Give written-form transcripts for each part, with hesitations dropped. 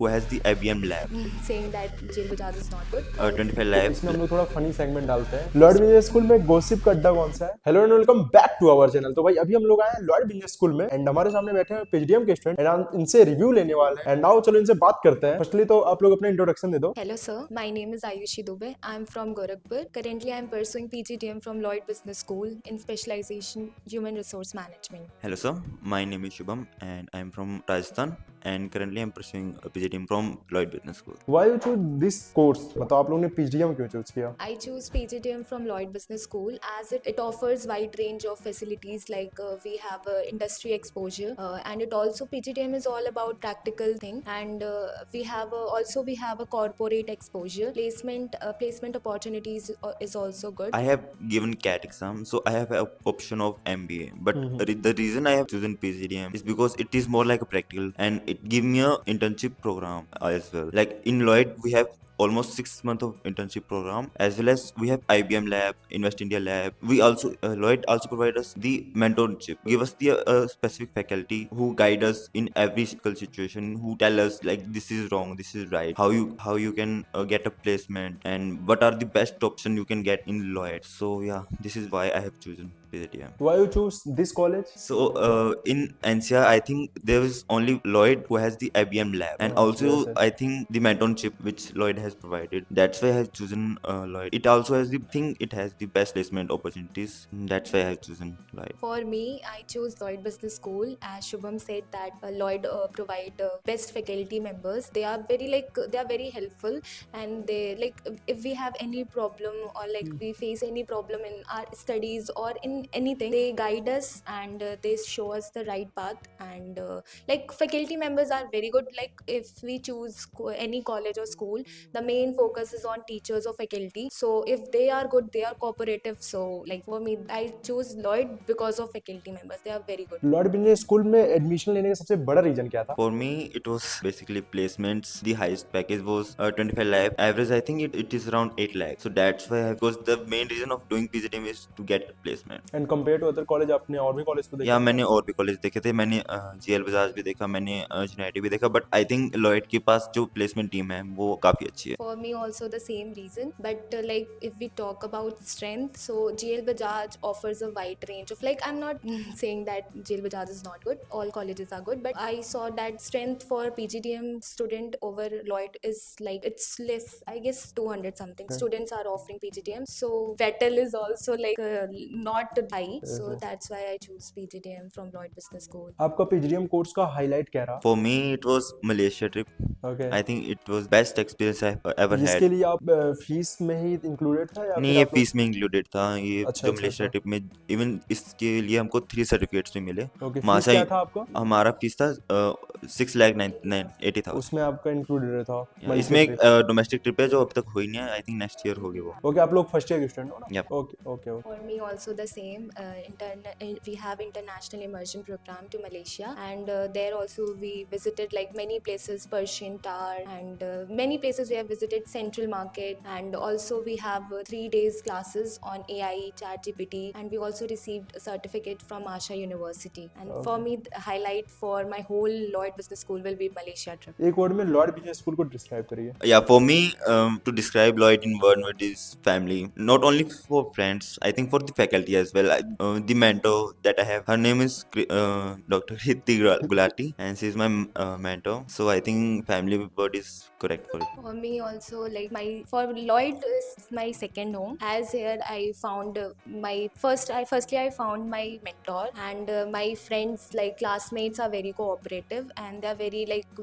who has the IBM lab, saying that Jail Bajaj is not good. 25 तो lab. इसमें हम लोग थोड़ा फनी सेगमेंट डालते हैं। लॉयड बिजनेस स्कूल में गॉसिप का अड्डा कौन सा है? Hello and welcome back to our channel. तो भाई अभी हम लोग आए हैं लॉयड बिजनेस स्कूल में एंड हमारे सामने बैठे हैं पीजीडीएम के स्टूडेंट एंड हम इनसे रिव्यू लेने वाले हैं। एंड नाउ चलो इनसे बात करते हैं। फर्स्टली तो आप लोग अपना इंट्रोडक्शन दे दो। Hello, sir. My name is Ayushi Dubey. I'm from Gorakhpur. Currently, I'm pursuing PGDM from Lloyd Business School in specialization Human Resource Management. Hello sir, my name is Shubham and I am from Rajasthan and currently I am pursuing a PGDM from Lloyd Business School. Why you choose this course? मतलब आप लोगों ने PGDM क्यों choose किया? I choose PGDM from Lloyd Business School as it offers wide range of facilities like we have industry exposure and it also PGDM is all about practical thing and we have a corporate exposure placement opportunities is also good. I have given CAT exam, so I have an option of MBA. But the reason I have chosen PGDM is because it is more like a practical and it give me a internship program as well. Like in Lloyd, we have almost 6 months of internship program as well as we have IBM lab, Invest India lab. We also Lloyd also provide us the mentorship, give us the specific faculty who guide us in every single situation, who tell us like this is wrong, this is right, how you can get a placement and what are the best option you can get in Lloyd. So yeah, this is why I have chosen PGDM. Why you choose this college? So in NCR, I think there is only Lloyd who has the IBM lab, and also yes. I think the mentorship which Lloyd has provided. That's why I have chosen Lloyd. It also has it has the best placement opportunities. That's why I have chosen Lloyd. For me, I chose Lloyd Business School. As Shubham said that Lloyd provide best faculty members. They are very helpful, and they like if we have any problem or like we face any problem in our studies or in anything, they guide us and they show us the right path. And like faculty members are very good. Like if we choose any college or school, the main focus is on teachers or faculty. So if they are good, they are cooperative. So like for me, I choose Lloyd because of faculty members. They are very good. Lloyd Business School में admission लेने का सबसे बड़ा reason क्या था? For me, it was basically placements. The highest package was 25 lakh. Average, I think it is around 8 lakh. So that's why, because the main reason of doing PGDM is to get placement. And compare to other college आपने और भी college को देखा? या मैंने और भी college देखे थे, मैंने जेएल बजाज भी देखा, मैंने यूनाइटेड भी देखा, बट आई थिंक लॉयड के पास जो प्लेसमेंट टीम है वो काफी अच्छी है. For me also the same reason, but like if we talk about strength, so GL Bajaj offers a wide range of, like, I'm not saying that GL Bajaj is not good, all colleges are good, but I saw that strength for PGDM student over Lloyd is like it's less, I guess 200 something students are offering PGDM, so Vettel is also like not high, so that's why I choose PGDM from Lloyd Business School. आपका PGDM course का highlight क्या रहा? For me it was Malaysia trip. Okay. I think it was best experience I ever जिसके had. लिए आप fees में ही included था या नहीं, फिर ये आप फीस में इंक्लूडेड था. ये अच्छा, जो अच्छा, मलेशिया अच्छा। ट्रिप में इवन इसके लिए हमको 3 सर्टिफिकेट्स भी मिले. ओके, वहाँ फीस से क्या था आपका? हमारा फीस था 6,80,000. उसमें आपका इंक्लूडेड था इसमें एक मल्टी डोमेस्टिक ट्रिप है जो अभी तक हुई नहीं है. आई थिंक नेक्स्ट ईयर होगी वो. ओके, आप लोग फर्स्ट ईयर के स्टूडेंट हो ना? Yep. Okay okay okay. For me also the same. We have international immersion program to Malaysia, and there also we visited like many places, Persian Tower, and many places we have visited, Central Market, and also we have 3 days classes on AI, ChatGPT, and we also received a certificate from Asha University. And for me, the highlight for my whole Lloyd Business School will be Malaysia trip. एक word में Lloyd Business school को describe करिए। Yeah, for me, to describe Lloyd in one word is family. Not only for friends, I think for the faculty as well. The mentor that I have, her name is Dr. Hiti Gulati, and she is my mentor. So I think family word is correct for it. For me also, like for Lloyd is my second home, as here I found firstly I found my mentor, and my friends, like classmates, are very cooperative and they are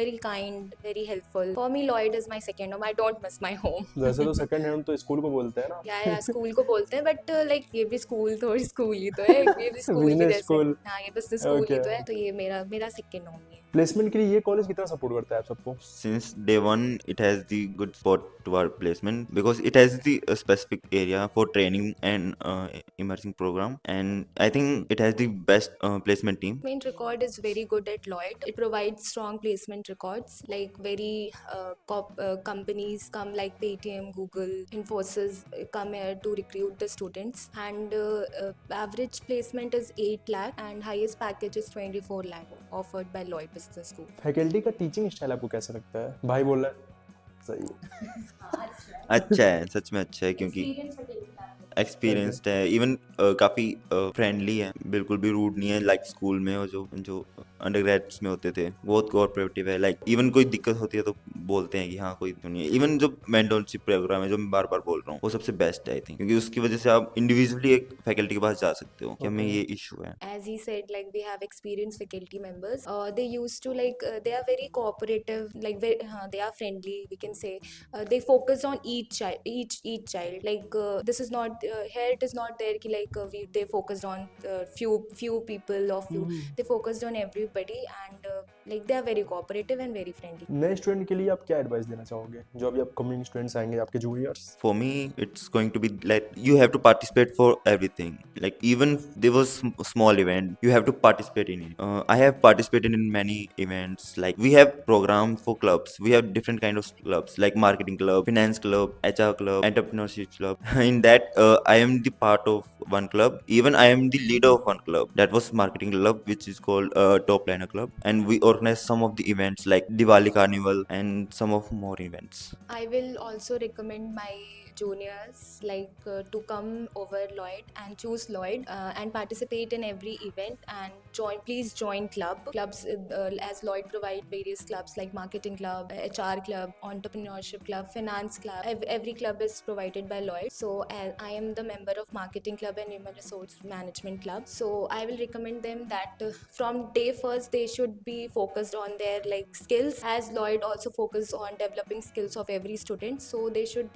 very kind, very helpful. For me, Lloyd is my second home. I don't miss my home. वैसे तो second hand तो school को बोलते हैं ना? या school को बोलते हैं, बट लाइक ये भी स्कूल थोड़ी स्कूल ही तो है, ये भी स्कूल की Business जैसे। school. हाँ, ये बिजनेस स्कूल ही Okay. तो है, तो ये मेरा सेकंड होम ही है। प्लेसमेंट के लिए ये कॉलेज कितना सपोर्ट करता है आप सबको? Since day one, it has the good spot to our placement because it has the specific area for training and immersing program, and I think it has the best placement team. Placement record is very good at Lloyd. It provides strong placement records. Like companies come like Paytm, Google, Infosys come here to recruit the students. And average placement is 8 lakh and highest package is 24 lakh. offered by Lloyd Business School. Faculty का teaching style आपको कैसा लगता है? भाई बोल रहा है सही है। अच्छा है, सच में अच्छा है, क्योंकि एक्सपीरियंस्ड है, इवन काफ़ी फ्रेंडली है, बिल्कुल भी रूड नहीं है लाइक स्कूल में, और जो अंडरग्रेड्स में होते थे बहुत कोऑपरेटिव है। लाइक इवन कोई दिक्कत होती है तो बोलते हैं कि हाँ कोई तो नहीं है। इवन जो मेंटरशिप प्रोग्राम है जो मैं बार बार बोल रहा हूँ, वो सबसे बेस्ट है आई थिंक, क्योंकि उसकी वजह से आप इंडिविजुअली एक फैकल्टी के पास जा सकते हो कि हमें ये इशू है। As he said, like we have experienced faculty members. They used to they are very cooperative, like they are friendly. We can say they focus on each child, each child. Like this is not here. It is not there. Ki like they focused on few people or few. They focused on everybody, and like they are very cooperative and very friendly. नए student के लिए आप क्या advice देना चाहोगे, जो अभी upcoming students आएंगे, आपके juniors? For me, it's going to be like you have to participate for everything. Like even there was small event, you have to participate in it. I have participated in many events. Like we have programs for clubs. We have different kind of clubs, like marketing club, finance club, HR club, entrepreneurship club. In that, I am the part of one club. Even I am the leader of one club. That was marketing club, which is called Top Liner Club, and we organize some of the events like Diwali Carnival and some of more events. I will also recommend my juniors to come over Lloyd and choose Lloyd and participate in every event and please join clubs as Lloyd provide various clubs like marketing club, HR club, entrepreneurship club, finance club. Every club is provided by Lloyd. So I am the member of marketing club and human resource management club. So I will recommend them that from day first they should be focused on their like skills, as Lloyd also focus on developing skills of every student. So they should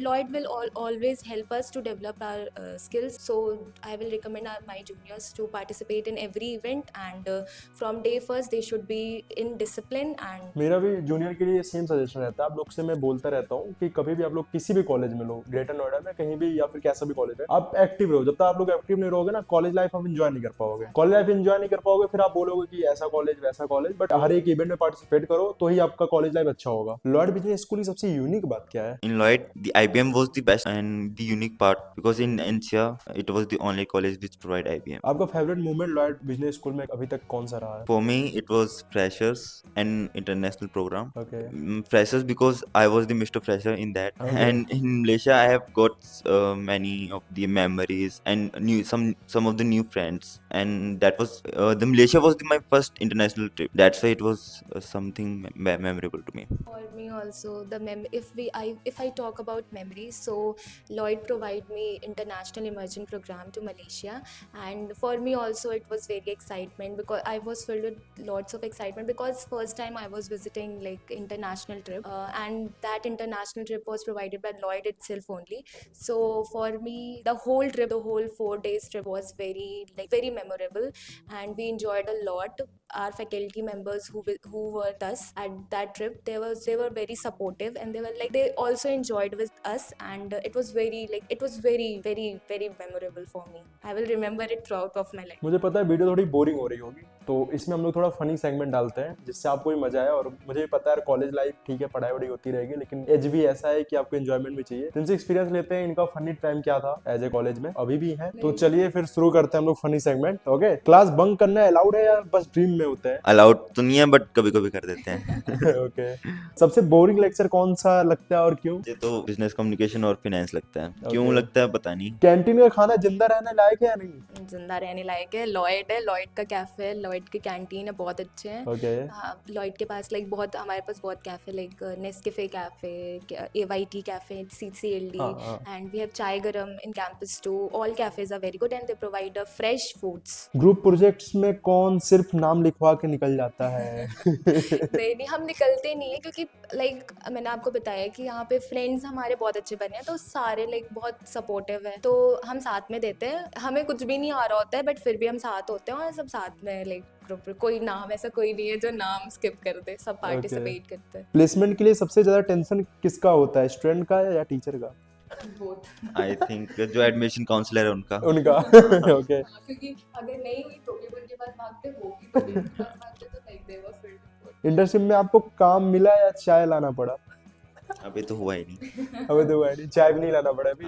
Lloyd will always help us to develop our skills. So I will recommend my juniors to participate in every event, and from day first they should be in discipline. And मेरा भी junior के लिए same suggestion रहता है। आप लोग से मैं बोलता रहता हूँ कि कभी भी आप लोग किसी भी कॉलेज में लो, ग्रेटर नोएडा में कहीं भी या फिर कैसा भी कॉलेज है, आप एक्टिव रहो। जब तक आप लोग एक्टिव नहीं रहोगे ना, कॉलेज लाइफ आप एंजॉय नहीं कर पाओगे। कॉलेज लाइफ एंजॉय नहीं कर पाओगे, फिर आप बोलोगे कि ऐसा कॉलेज वैसा कॉलेज, बट हर एक इवेंट में पार्टिसिपेट करो तो ही आपका कॉलेज लाइफ अच्छा होगा। लॉयड बिजनेस स्कूल की सबसे यूनिक बात क्या है? In Lloyd, the IBM was the best and the unique part, because in NCR it was the only college which provide IBM. आपका favourite moment Lloyd Business School में अभी तक कौन सा रहा है? For me, it was freshers and international program. Okay. Freshers because I was the Mr. Fresher in that, Okay. and in Malaysia I have got many of the memories and some of the new friends, and that was the Malaysia was my first international trip. That's why it was something memorable to me. for me also, if I talk about memories, so Lloyd provide me international immersion program to Malaysia, and for me also it was very excitement, because I was filled with lots of excitement, because first time I was visiting like international trip, and that international trip was provided by Lloyd itself only. So for me the whole 4 days trip was very memorable, and we enjoyed a lot. Our faculty members who were with us at that trip, they were very supportive, and they also enjoyed with us, and it was very memorable for me. I will remember it throughout of my life. मुझे पता है video थोड़ी boring हो रही होगी, तो इसमें हम लोग थोड़ा फनी सेगमेंट डालते हैं जिससे आपको भी मजा आए। और मुझे भी पता है कॉलेज लाइफ ठीक है, पढ़ाई वढ़ाई होती रहेगी, लेकिन एज भी ऐसा है कि आपको एंजॉयमेंट भी चाहिए। तो इनसे एक्सपीरियंस लेते हैं, इनका फनी टाइम क्या था एज ए कॉलेज में, अभी भी है। तो चलिए फिर शुरू करते हैं हम लोग funny segment. Okay, class bunk करना अलाउड है या बस ड्रीम में होता है? अलाउड तो नहीं है, बट कभी कभी कर देते हैं। ओके, सबसे बोरिंग लेक्चर कौन सा लगता है और क्यों? मुझे तो बिजनेस कम्युनिकेशन और फाइनेंस लगता है। Okay. क्यों लगता है पता नहीं। कैंटीन का खाना जिंदा रहने लायक है या नहीं? जिंदा रहने लायक है। लॉयड का कैफे है, लॉयड की कैंटीन है, बहुत अच्छे हैं। ओके, लॉयड के पास हमारे पास बहुत cafe, like Nescafe cafe, AYT cafe, CCLD, हाँ। and we have Chai Garam in campus too. All cafes are very good and they provide fresh foods. Group projects में कौन सिर्फ नाम लिखवा के निकल जाता है? नहीं, हम निकलते नहीं है, क्योंकि लाइक मैंने आपको बताया कि यहाँ पे फ्रेंड्स हमारे बहुत अच्छे बने हैं, तो सारे लाइक बहुत सपोर्टिव है, तो हम साथ में देते हैं। हमें कुछ भी नहीं आ रहा होता है, बट फिर भी हम साथ होते हैं और सब साथ में लाइक ग्रुप। कोई नाम ऐसा कोई नहीं है जो नाम स्किप कर दे, सब पार्टिसिपेट करते हैं। प्लेसमेंट के लिए सबसे ज्यादा टेंशन किसका होता है, स्टूडेंट का या टीचर का? आई थिंक जो एडमिशन काउंसलर है उनका। ओके, क्योंकि अगर नहीं हुई तो भी उनके पास भागते, होगी तो भी उनके पास भागते, तो like they were field. Internship में आपको काम मिला या चाय लाना पड़ा? अभी तो हुआ ही नहीं। अबे तो हुआ नहीं, चाय भी नहीं लाना पड़ा अभी।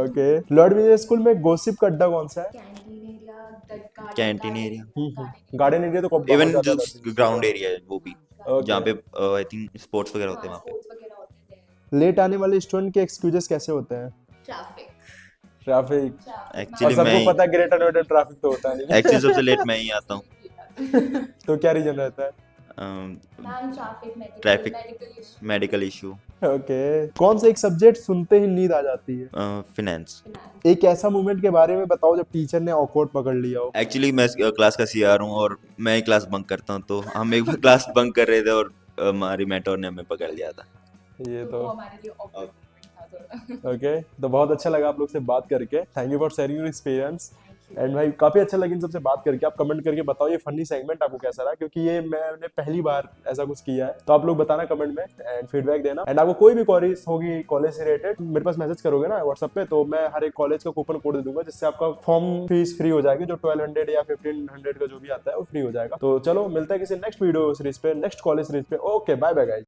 ओके, लॉर्ड बिजनेस स्कूल में गॉसिप का अड्डा कौन सा है? Canteen area, the canteen area, garden area तो बहुत इवन ज्यादा जो रहती है। ग्राउंड एरिया है वो भी, Okay. जहाँ पे आई थिंक स्पोर्ट्स वगैरह होते हैं वहाँ पे। स्पोर्ट्स वगैरह होते थे। लेट आने वाले स्टूडेंट के एक्सक्यूजेस कैसे होते हैं? Traffic traffic. और एक्चुअली सबको मैं पता है ग्रेटर नोएडा ट्रैफिक तो होता नहीं। एक्चुअली सबसे लेट मैं ही आता हूँ। तो क्या रीजन रहता है? Ma'am traffic Traffic. Medical issue medical issue, okay. कौन सा एक सब्जेक्ट सुनते ही नींद आ जाती है? फिनेंस। एक ऐसा मोमेंट के बारे में बताओ जब टीचर ने ऑकवर्ड पकड़ लिया हो। एक्चुअली मैं क्लास का सीआर हूँ और मैं ही क्लास बंक करता हूँ, तो हम एक बार क्लास बंक कर रहे थे और हमारी मेंटोर ने हमें पकड़ लिया था। ये तो तो वो हमारे लिए awkward moment था थोड़ा। ओके। तो बहुत अच्छा लगा आप लोग से बात करके। Thank you for sharing your experience. And भाई काफी अच्छा लगा इन सबसे बात करके। आप कमेंट करके बताओ ये फनी सेगमेंट आपको कैसा रहा, क्योंकि ये मैंने पहली बार ऐसा कुछ किया है। तो आप लोग बताना कमेंट में एंड फीडबैक देना। एंड आपको कोई भी क्वेरीज होगी कॉलेज से रिलेटेड, मेरे पास मैसेज करोगे ना व्हाट्सएप पे, तो मैं हर एक कॉलेज का कूपन कोड दे दूंगा, जिससे आपका फॉर्म फीस फ्री हो जाएगी। जो 1200 या 1500 का जो भी आता है वो फ्री हो जाएगा। तो चलो मिलता है किसी नेक्स्ट वीडियो सीरीज पे, नेक्स्ट कॉलेज सीरीज पे। Okay, bye bye guys.